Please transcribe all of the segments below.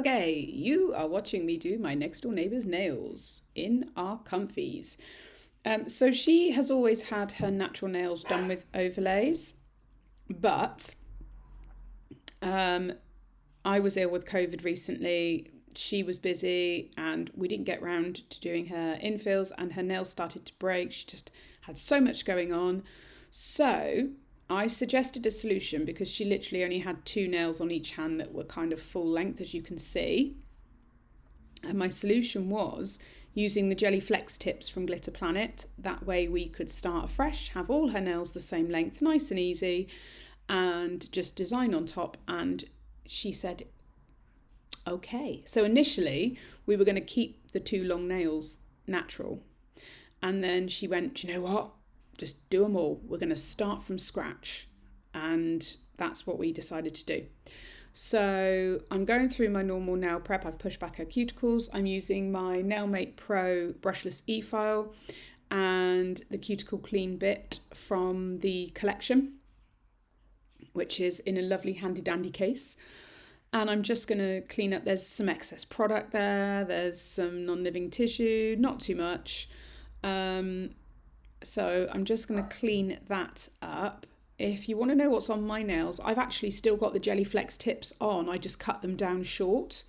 Okay, you are watching me do my next door neighbour's nails in our comfies. So she has always had her natural nails done with overlays, but I was ill with COVID recently. She was busy and we didn't get round to doing her infills, and her nails started to break. She just had so much going on. So I suggested a solution because she literally only had two nails on each hand that were kind of full length, as you can see. And my solution was using the Jelly Flex tips from Glitter Planet. That way we could start afresh, have all her nails the same length, nice and easy, and just design on top. And she said, okay. So initially we were going to keep the two long nails natural. And then she went, you know what? Just do them all. We're going to start from scratch. And that's what we decided to do. So I'm going through my normal nail prep. I've pushed back her cuticles. I'm using my Nailmate Pro brushless e-file and the Cuticle Clean bit from the collection, which is in a lovely handy dandy case. And I'm just going to clean up. There's some excess product there. There's some non-living tissue, not too much. So I'm just going to clean that up. If you want to know what's on my nails, I've actually still got the Jelly Flex tips on. I just cut them down short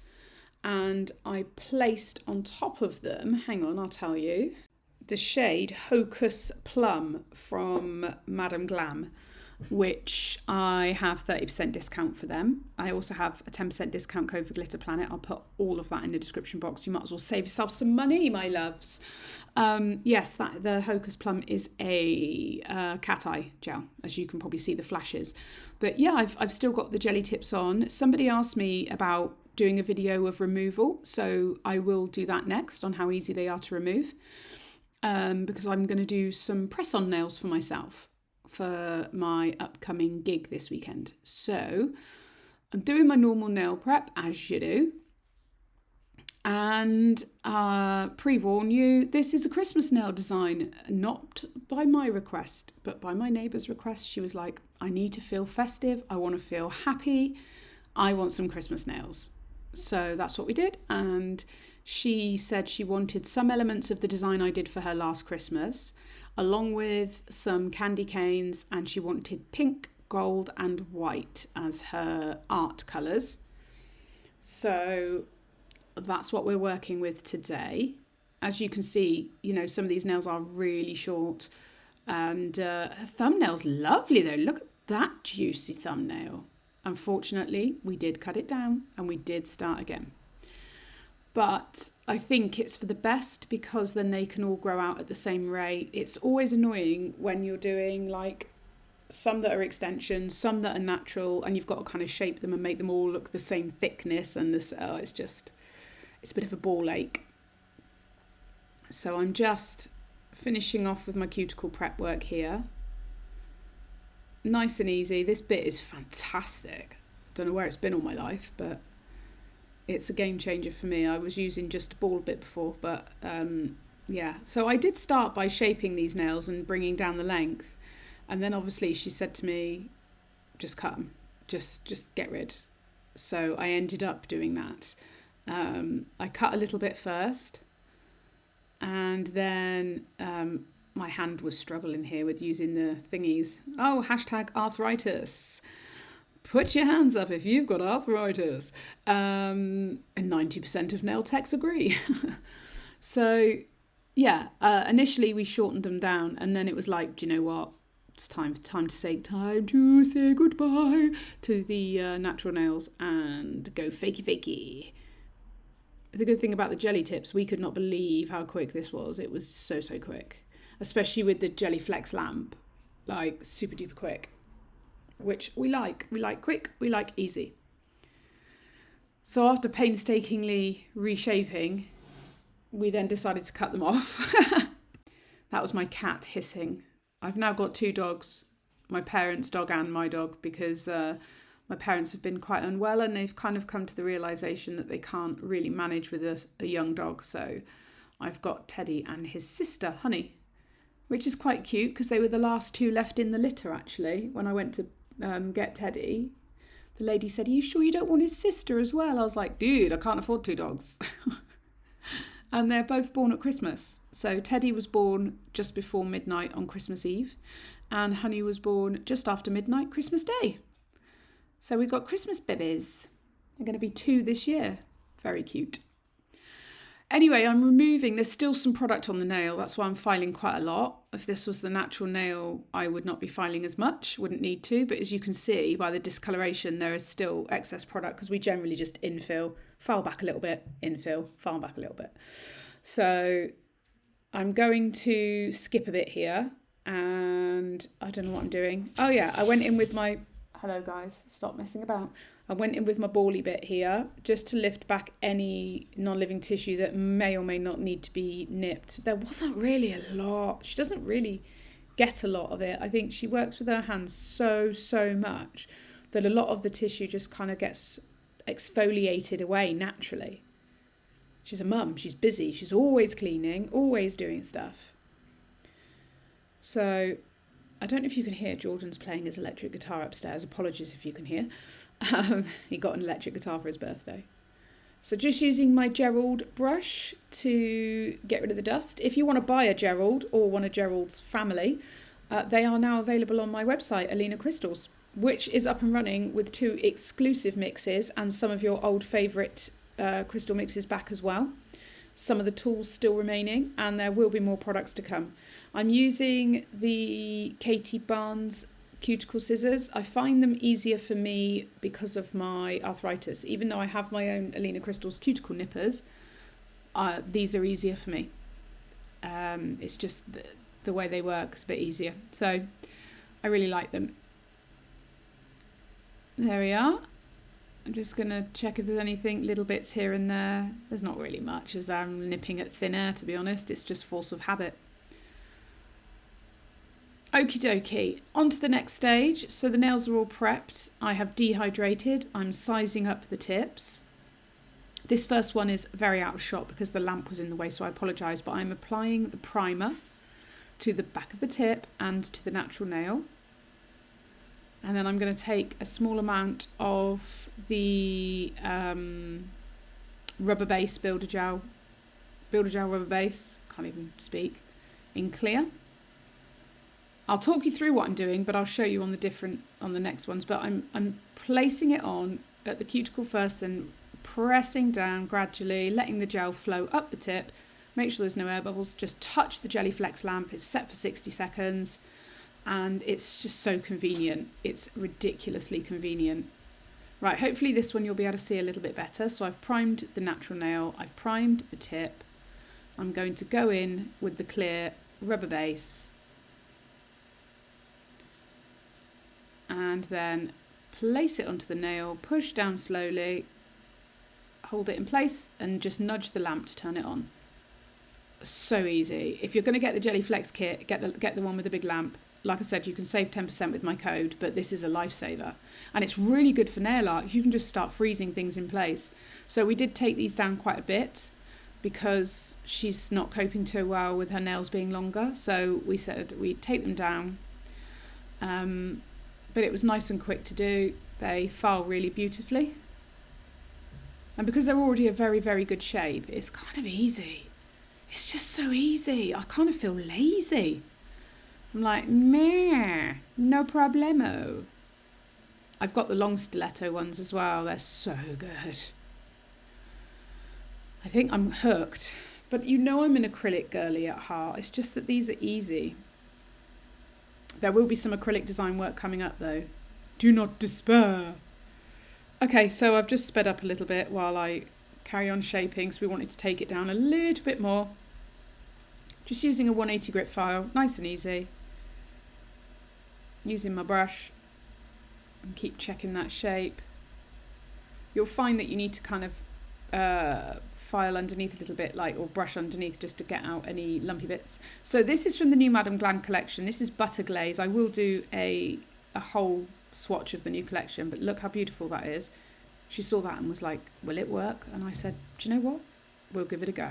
and I placed on top of them, hang on, I'll tell you, the shade Hocus Plum from Madame Glam, which I have 30% discount for them. I also have a 10% discount code for Glitter Planet. I'll put all of that in the description box. You might as well save yourself some money, my loves. Yes, the Hocus Plum is a cat eye gel, as you can probably see the flashes. But yeah, I've still got the jelly tips on. Somebody asked me about doing a video of removal, so I will do that next on how easy they are to remove, because I'm going to do some press-on nails for myself for my upcoming gig this weekend. So I'm doing my normal nail prep as you do, and pre-warn you, this is a Christmas nail design, not by my request but by my neighbour's request. She was like, I need to feel festive, I want to feel happy, I want some Christmas nails. So that's what we did, and she said she wanted some elements of the design I did for her last Christmas, along with some candy canes, and she wanted pink, gold and white as her art colours. So that's what we're working with today. As you can see, you know, some of these nails are really short, and her thumbnail's lovely though. Look at that juicy thumbnail. Unfortunately, we did cut it down and we did start again. But I think it's for the best because then they can all grow out at the same rate. It's always annoying when you're doing like some that are extensions, some that are natural, and you've got to kind of shape them and make them all look the same thickness, and this it's a bit of a ball ache. So I'm just finishing off with my cuticle prep work here. Nice and easy. This bit is fantastic. Don't know where it's been all my life, but it's a game changer for me. I was using just a ball bit before, but yeah. So I did start by shaping these nails and bringing down the length. And then obviously she said to me, just cut them, just get rid. So I ended up doing that. I cut a little bit first, and then my hand was struggling here with using the thingies. Oh, #arthritis. Put your hands up if you've got arthritis. And 90% of nail techs agree. So, yeah, initially we shortened them down, and then it was like, do you know what? It's time to say goodbye to the natural nails and go fakey. The good thing about the jelly tips, we could not believe how quick this was. It was so quick, especially with the Jelly Flex lamp, like super duper quick. Which we like. We like quick, we like easy. So after painstakingly reshaping, we then decided to cut them off. That was my cat hissing. I've now got two dogs, my parents' dog and my dog, because my parents have been quite unwell and they've kind of come to the realisation that they can't really manage with a young dog. So I've got Teddy and his sister, Honey, which is quite cute because they were the last two left in the litter actually when I went to get Teddy. The lady said, "Are you sure you don't want his sister as well?" I was like, dude, I can't afford 2 dogs. And they're both born at Christmas. So Teddy was born just before midnight on Christmas Eve, and Honey was born just after midnight Christmas Day. So we've got Christmas babies. They're going to be 2 this year. Very cute. Anyway, I'm removing, there's still some product on the nail. That's why I'm filing quite a lot. If this was the natural nail, I would not be filing as much, wouldn't need to. But as you can see by the discoloration, there is still excess product because we generally just infill, file back a little bit, infill, file back a little bit. So I'm going to skip a bit here, and I don't know what I'm doing. Oh yeah, I went in with my, hello guys, stop messing about. I went in with my bally bit here just to lift back any non-living tissue that may or may not need to be nipped. There wasn't really a lot. She doesn't really get a lot of it. I think she works with her hands so much that a lot of the tissue just kind of gets exfoliated away naturally. She's a mum. She's busy. She's always cleaning, always doing stuff. So I don't know if you can hear, Jordan's playing his electric guitar upstairs. Apologies if you can hear. He got an electric guitar for his birthday. So just using my Gerald brush to get rid of the dust. If you want to buy a Gerald or one of Gerald's family, they are now available on my website, Alina Crystals, which is up and running with 2 exclusive mixes and some of your old favourite crystal mixes back as well. Some of the tools still remaining, and there will be more products to come. I'm using the Katie Barnes cuticle scissors. I find them easier for me because of my arthritis. Even though I have my own Alina Crystals cuticle nippers, these are easier for me. It's just the way they work is a bit easier. So I really like them. There we are. I'm just going to check if there's anything, little bits here and there. There's not really much as I'm nipping at thin air, to be honest. It's just force of habit. Okie dokie, on to the next stage. So the nails are all prepped. I have dehydrated. I'm sizing up the tips. This first one is very out of shot because the lamp was in the way, so I apologise, but I'm applying the primer to the back of the tip and to the natural nail. And then I'm going to take a small amount of the rubber base Builder Gel rubber base, can't even speak, in clear. I'll talk you through what I'm doing, but I'll show you on the next ones. But I'm placing it on at the cuticle first, then pressing down gradually, letting the gel flow up the tip. Make sure there's no air bubbles. Just touch the Jelly Flex lamp. It's set for 60 seconds, and it's just so convenient. It's ridiculously convenient. Right, hopefully this one you'll be able to see a little bit better. So I've primed the natural nail. I've primed the tip. I'm going to go in with the clear rubber base, and then place it onto the nail, push down slowly, hold it in place, and just nudge the lamp to turn it on. So easy. If you're going to get the Jelly Flex kit, get the one with the big lamp. Like I said, you can save 10% with my code, but this is a lifesaver. And it's really good for nail art. You can just start freezing things in place. So we did take these down quite a bit because she's not coping too well with her nails being longer. So we said we'd take them down. But it was nice and quick to do. They file really beautifully. And because they're already a very, very good shape, it's kind of easy. It's just so easy. I kind of feel lazy. I'm like, meh, no problemo. I've got the long stiletto ones as well. They're so good. I think I'm hooked. But you know I'm an acrylic girly at heart. It's just that these are easy. There will be some acrylic design work coming up though. Do not despair. Okay, so I've just sped up a little bit while I carry on shaping, so we wanted to take it down a little bit more. Just using a 180 grit file, nice and easy. Using my brush and keep checking that shape. You'll find that you need to kind of file underneath a little bit, or brush underneath just to get out any lumpy bits. So this is from the new Madame Glam collection. This is Butter Glaze. I will do a whole swatch of the new collection, but look how beautiful that is. She saw that and was like, will it work? And I said, do you know what? We'll give it a go.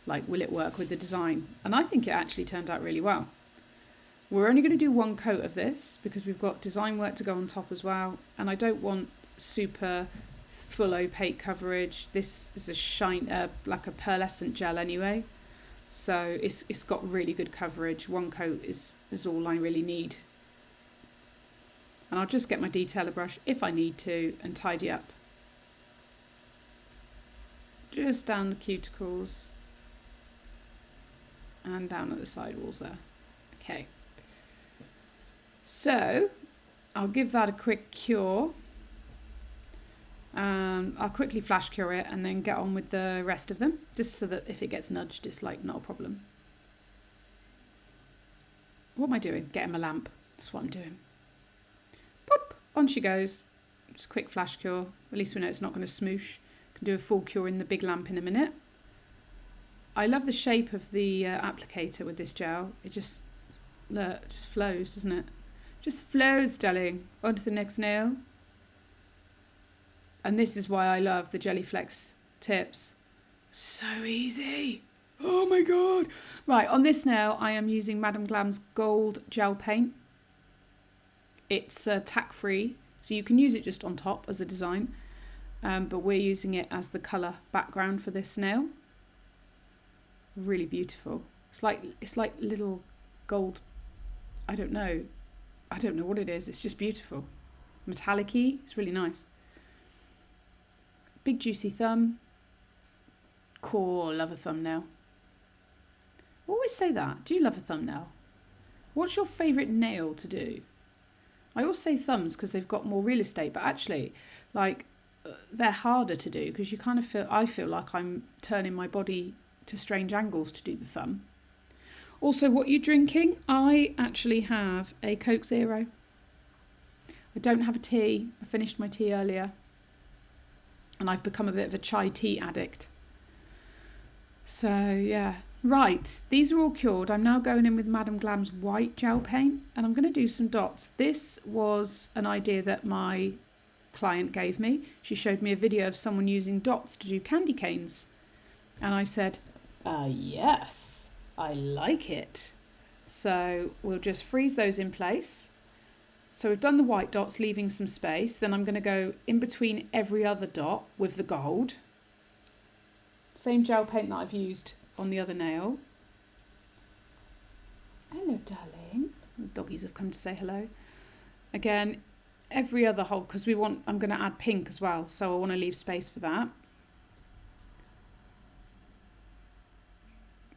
Will it work with the design? And I think it actually turned out really well. We're only going to do one coat of this because we've got design work to go on top as well. And I don't want super full opaque coverage. This is a shine, like a pearlescent gel anyway. So it's got really good coverage. One coat is all I really need. And I'll just get my detailer brush if I need to and tidy up. Just down the cuticles and down at the side walls there. Okay. So I'll give that a quick cure. I'll quickly flash cure it and then get on with the rest of them, just so that if it gets nudged, it's like not a problem. What am I doing? Getting my lamp. That's what I'm doing. Pop! On she goes. Just quick flash cure. At least we know it's not going to smoosh. Can do a full cure in the big lamp in a minute. I love the shape of the applicator with this gel. It just flows, doesn't it? Just flows, darling. On to the next nail. And this is why I love the Jelly Flex tips. So easy. Oh my God. Right, on this nail, I am using Madame Glam's gold gel paint. It's tack-free, so you can use it just on top as a design. But we're using it as the colour background for this nail. Really beautiful. It's like little gold, I don't know what it is. It's just beautiful. Metallic-y. It's really nice. Big juicy thumb. Cool, love a thumbnail. I always say that. Do you love a thumbnail? What's your favourite nail to do? I always say thumbs because they've got more real estate, but actually, like, they're harder to do because I feel like I'm turning my body to strange angles to do the thumb. Also, what you're drinking? I actually have a Coke Zero. I don't have a tea. I finished my tea earlier. And I've become a bit of a chai tea addict. So, yeah. Right, these are all cured. I'm now going in with Madame Glam's white gel paint. And I'm going to do some dots. This was an idea that my client gave me. She showed me a video of someone using dots to do candy canes. And I said, yes, I like it. So we'll just freeze those in place. So we've done the white dots, leaving some space. Then I'm going to go in between every other dot with the gold. Same gel paint that I've used on the other nail. Hello, darling. The doggies have come to say hello. Again, every other hole, because I'm going to add pink as well. So I want to leave space for that.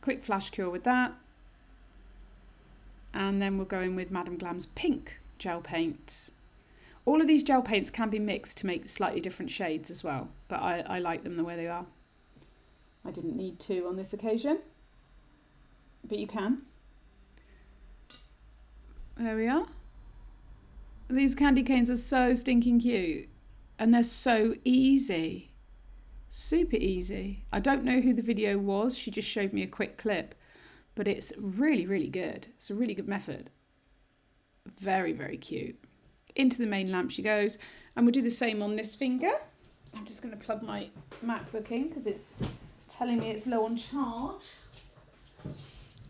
Quick flash cure with that. And then we'll go in with Madame Glam's pink gel paint. All of these gel paints can be mixed to make slightly different shades as well, but I like them the way they are. I didn't need to on this occasion, but you can. There we are. These candy canes are so stinking cute and they're so easy. Super easy. I don't know who the video was. She just showed me a quick clip, but it's really, really good. It's a really good method. Very, very cute. Into the main lamp she goes. And we'll do the same on this finger. I'm just going to plug my MacBook in because it's telling me it's low on charge.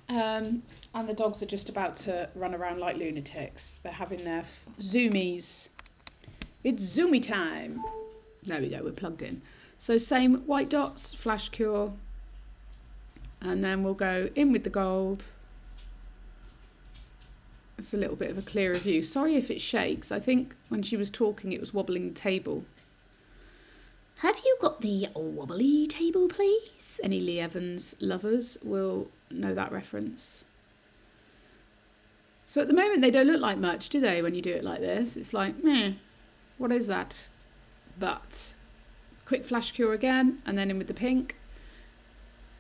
And the dogs are just about to run around like lunatics. They're having their zoomies. It's zoomy time. There we go, we're plugged in. So same white dots, flash cure. And then we'll go in with the gold. It's a little bit of a clearer view. Sorry if it shakes. I think when she was talking, it was wobbling the table. Have you got the wobbly table, please? Any Lee Evans lovers will know that reference. So at the moment, they don't look like much, do they, when you do it like this? It's like, meh, what is that? But quick flash cure again, and then in with the pink.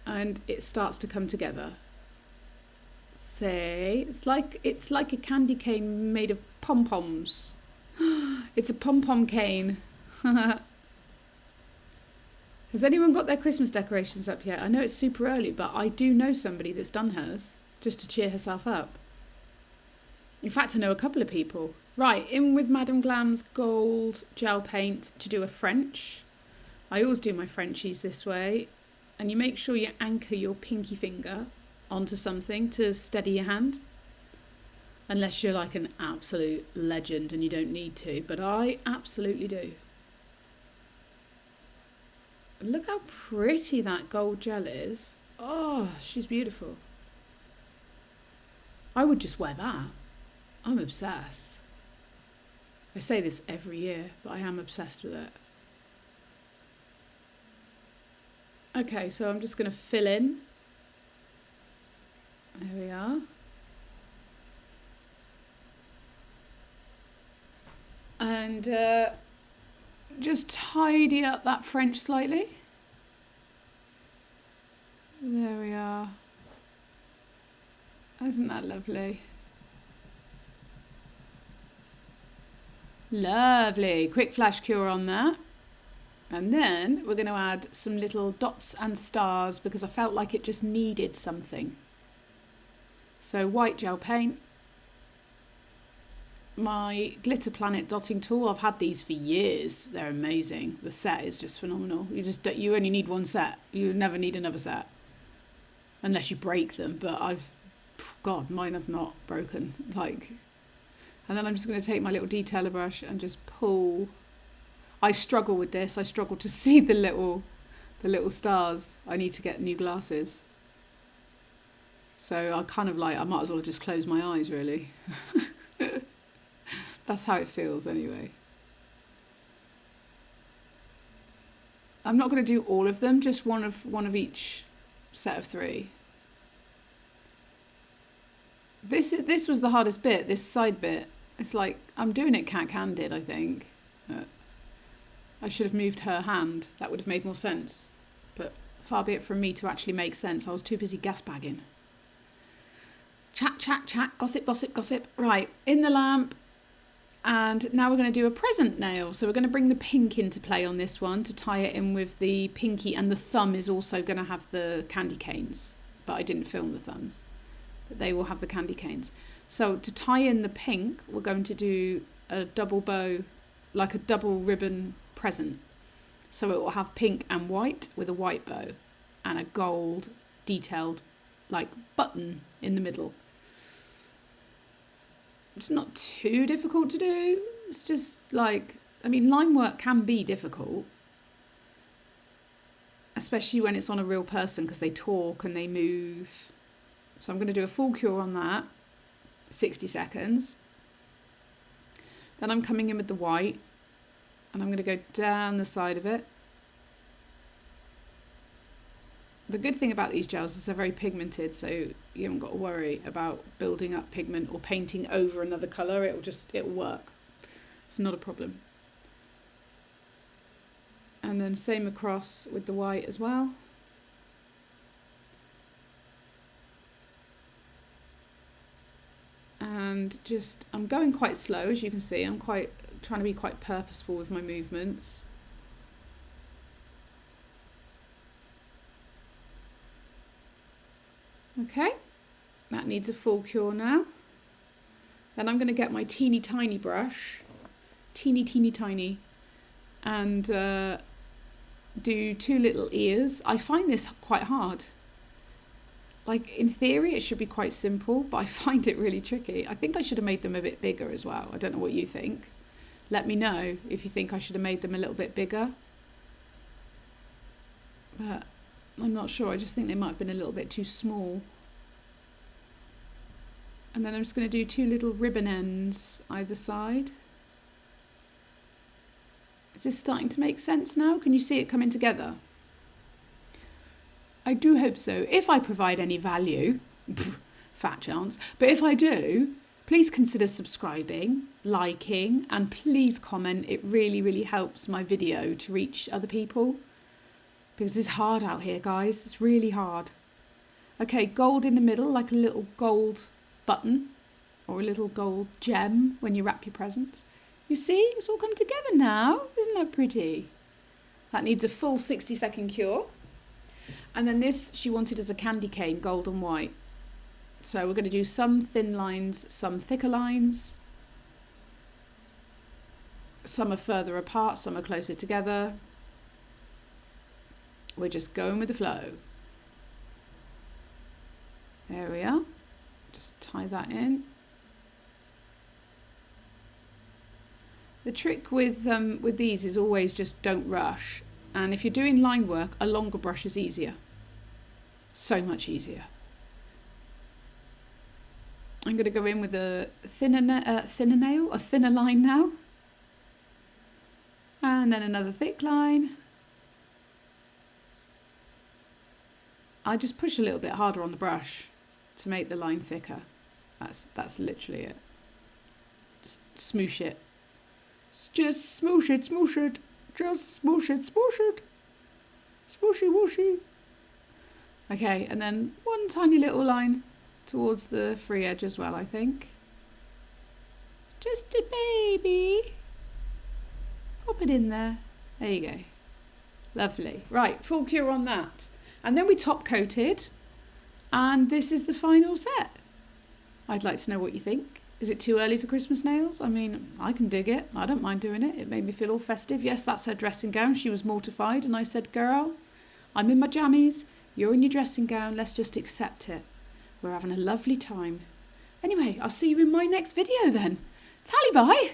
And it starts to come together. Say, it's like a candy cane made of pom-poms. It's a pom-pom cane. Has anyone got their Christmas decorations up yet? I know it's super early, but I do know somebody that's done hers just to cheer herself up. In fact, I know a couple of people. Right, in with Madame Glam's gold gel paint to do a French. I always do my Frenchies this way. And you make sure you anchor your pinky finger onto something to steady your hand. Unless you're like an absolute legend and you don't need to. But I absolutely do. Look how pretty that gold gel is. Oh, she's beautiful. I would just wear that. I'm obsessed. I say this every year, but I am obsessed with it. Okay, so I'm just going to fill in. There we are. And just tidy up that French slightly. There we are. Isn't that lovely? Lovely. Quick flash cure on that. And then we're going to add some little dots and stars because I felt like it just needed something. So white gel paint. My Glitter Planet dotting tool, I've had these for years. They're amazing. The set is just phenomenal. You only need one set. You never need another set. Unless you break them, but God, mine have not broken. And then I'm just going to take my little detailer brush and just pull. I struggle with this. I struggle to see the little stars. I need to get new glasses. So I might as well just close my eyes, really. That's how it feels anyway. I'm not going to do all of them, just one of each set of 3. This was the hardest bit, this side bit. It's like I'm doing it cat-handed, I think. I should have moved her hand. That would have made more sense. But far be it from me to actually make sense. I was too busy gas-bagging. Chat, chat, chat, gossip, gossip, gossip. Right, in the lamp. And now we're going to do a present nail. So we're going to bring the pink into play on this one to tie it in with the pinky, and the thumb is also going to have the candy canes. But I didn't film the thumbs. But they will have the candy canes. So to tie in the pink, we're going to do a double bow, like a double ribbon present. So it will have pink and white with a white bow and a gold detailed button in the middle. It's not too difficult to do. It's just line work can be difficult, especially when it's on a real person because they talk and they move. So I'm going to do a full cure on that, 60 seconds. Then I'm coming in with the white and I'm going to go down the side of it. The good thing about these gels is they're very pigmented, so you haven't got to worry about building up pigment or painting over another colour. It'll work. It's not a problem. And then same across with the white as well. And I'm going quite slow, as you can see. I'm trying to be quite purposeful with my movements. Okay, that needs a full cure now. Then I'm going to get my teeny tiny brush, teeny tiny, and do 2 little ears. I find this quite hard. In theory it should be quite simple, but I find it really tricky. I think I should have made them a bit bigger as well. I don't know what you think. Let me know if you think I should have made them a little bit bigger. But I'm not sure. I just think they might have been a little bit too small. And then I'm just going to do 2 little ribbon ends either side. Is this starting to make sense now? Can you see it coming together? I do hope so. If I provide any value, fat chance, but if I do, please consider subscribing, liking, and please comment. It really, really helps my video to reach other people. Because it's hard out here, guys. It's really hard. Okay, gold in the middle, like a little gold button or a little gold gem when you wrap your presents. You see, it's all come together now. Isn't that pretty? That needs a full 60-second cure. And then this, she wanted as a candy cane, gold and white. So we're going to do some thin lines, some thicker lines. Some are further apart, some are closer together. We're just going with the flow. There we are. Just tie that in. The trick with these is always just don't rush. And if you're doing line work, a longer brush is easier. So much easier. I'm going to go in with a thinner line now. And then another thick line. I just push a little bit harder on the brush to make the line thicker. That's literally it. Just smoosh it. Just smoosh it, smoosh it. Just smoosh it, smoosh it. Swooshy wooshy. Okay, and then one tiny little line towards the free edge as well, I think. Just a baby. Pop it in there. There you go. Lovely. Right, full cure on that. And then we top coated. And this is the final set. I'd like to know what you think. Is it too early for Christmas nails? I mean, I can dig it. I don't mind doing it. It made me feel all festive. Yes, that's her dressing gown. She was mortified. And I said, girl, I'm in my jammies. You're in your dressing gown. Let's just accept it. We're having a lovely time. Anyway, I'll see you in my next video then. Tally bye.